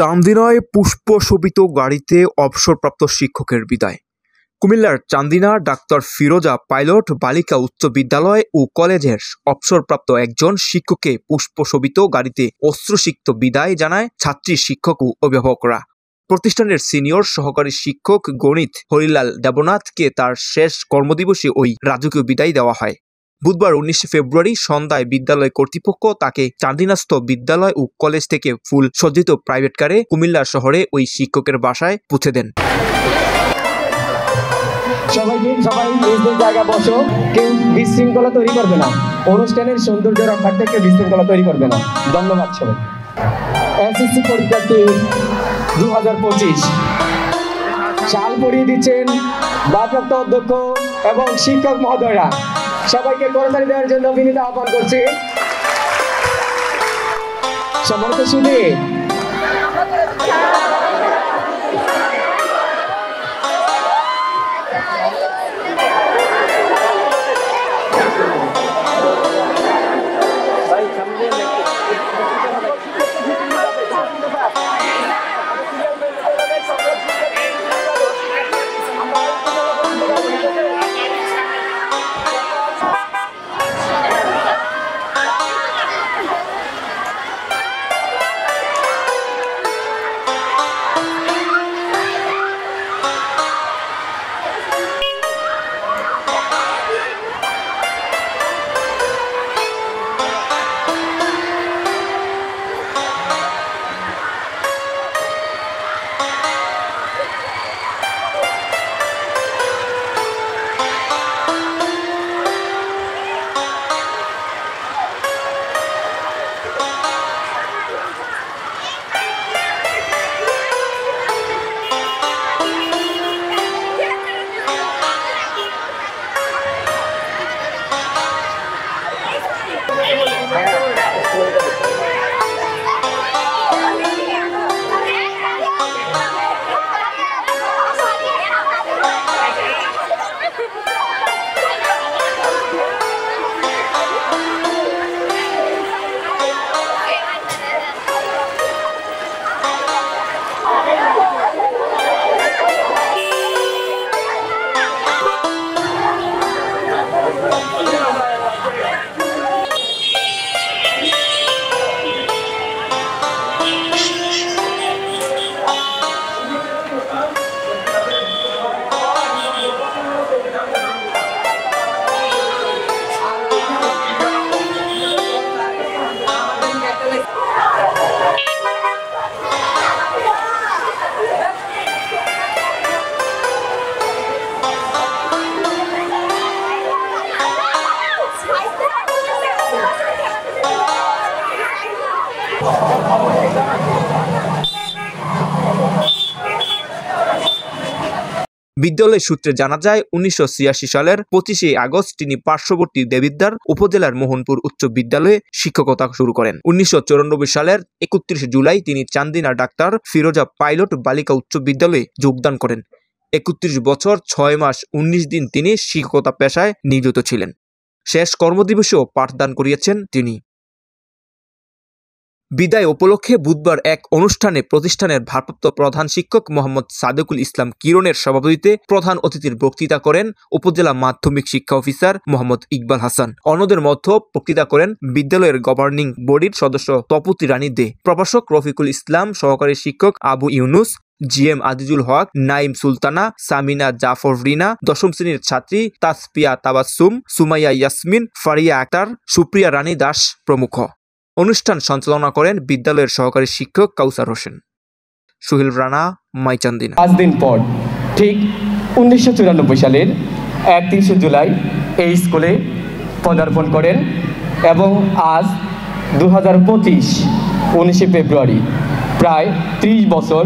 চান্দিনায় পুষ্পশোভিত গাড়িতে অবসরপ্রাপ্ত শিক্ষকের বিদায়। কুমিল্লার চান্দিনা ডাক্তার ফিরোজা পাইলট বালিকা উচ্চ বিদ্যালয় ও কলেজের অবসরপ্রাপ্ত একজন শিক্ষককে পুষ্পশোভিত গাড়িতে অশ্রুসিক্ত বিদায় জানায় ছাত্রী, শিক্ষক ও অভিভাবকরা। প্রতিষ্ঠানের সিনিয়র সহকারী শিক্ষক গণিত হরিলাল দেবনাথকে তার শেষ কর্মদিবসে ওই রাজকীয় বিদায় দেওয়া হয়। বুধবার 19 ফেব্রুয়ারি সন্ধ্যায় বিদ্যালয় কর্তৃপক্ষ তাকে চান্দিনাস্থ বিদ্যালয় ও কলেজ থেকে ফুল সজ্জিত প্রাইভেট কারে কুমিল্লা শহরে ওই শিক্ষকের বাসায় পৌঁছে দেন। সবাই নিজ জায়গা বসো, কেউ বিশৃঙ্খলা তৈরি করবে না। অনুষ্ঠানের সৌন্দর্য রক্ষার্থে কেউ বিশৃঙ্খলা তৈরি করবে না। ধন্যবাদ সবাই। এসএসসি পরীক্ষার্থী 2025 সাল পড়িয়ে দিচ্ছেন ভারপ্রাপ্ত অধ্যক্ষ এবং শিক্ষক মহোদয়রা। সবাইকে করতালি দেওয়ার জন্য বিনীত আহ্বান করছি। সম্মানিত সুধী, বিদ্যালয় সূত্রে জানা যায় 1986 সালের 25 আগস্ট তিনি পার্শ্ববর্তী দেবিদ্বার উপজেলার মোহনপুর উচ্চ বিদ্যালয়ে শিক্ষকতা শুরু করেন। 1994 সালের 31 জুলাই তিনি চান্দিনা ডাক্তার ফিরোজা পাইলট বালিকা উচ্চ বিদ্যালয়ে যোগদান করেন। 31 বছর 6 মাস 19 দিন তিনি শিক্ষকতা পেশায় নিয়োজিত ছিলেন। শেষ কর্মদিবসেও পাঠদান করিয়েছেন তিনি। বিদায় উপলক্ষে বুধবার এক অনুষ্ঠানে প্রতিষ্ঠানের ভারপ্রাপ্ত প্রধান শিক্ষক মোহাম্মদ সাদেকুল ইসলাম কিরণের সভাপতিত্বে প্রধান অতিথির বক্তৃতা করেন উপজেলা মাধ্যমিক শিক্ষা অফিসার মোহাম্মদ ইকবাল হাসান। অন্যদের মধ্যে বক্তৃতা করেন বিদ্যালয়ের গভর্নিং বডির সদস্য তপতি রানী দে, প্রভাষক রফিকুল ইসলাম, সহকারী শিক্ষক আবু ইউনুস, জিএম আজিজুল হক, নাইম সুলতানা, সামিনা জাফর রিনা, দশম শ্রেণীর ছাত্রী তাসপিয়া তাবাসসুম, সুমাইয়া ইয়াসমিন, ফারিয়া আক্তার, সুপ্রিয়া রানী দাস প্রমুখ। অনুষ্ঠান সঞ্চালনা করেন বিদ্যালয়ের সহকারী শিক্ষক কাউসার হোসেন। সুহিল রানা, মাই চান্দিনা। 5 দিন পর ঠিক 1994 সালের 31 জুলাই এই স্কুলে পদার্পণ করেন এবং আজ 2025 19 ফেব্রুয়ারি প্রায় 30 বছর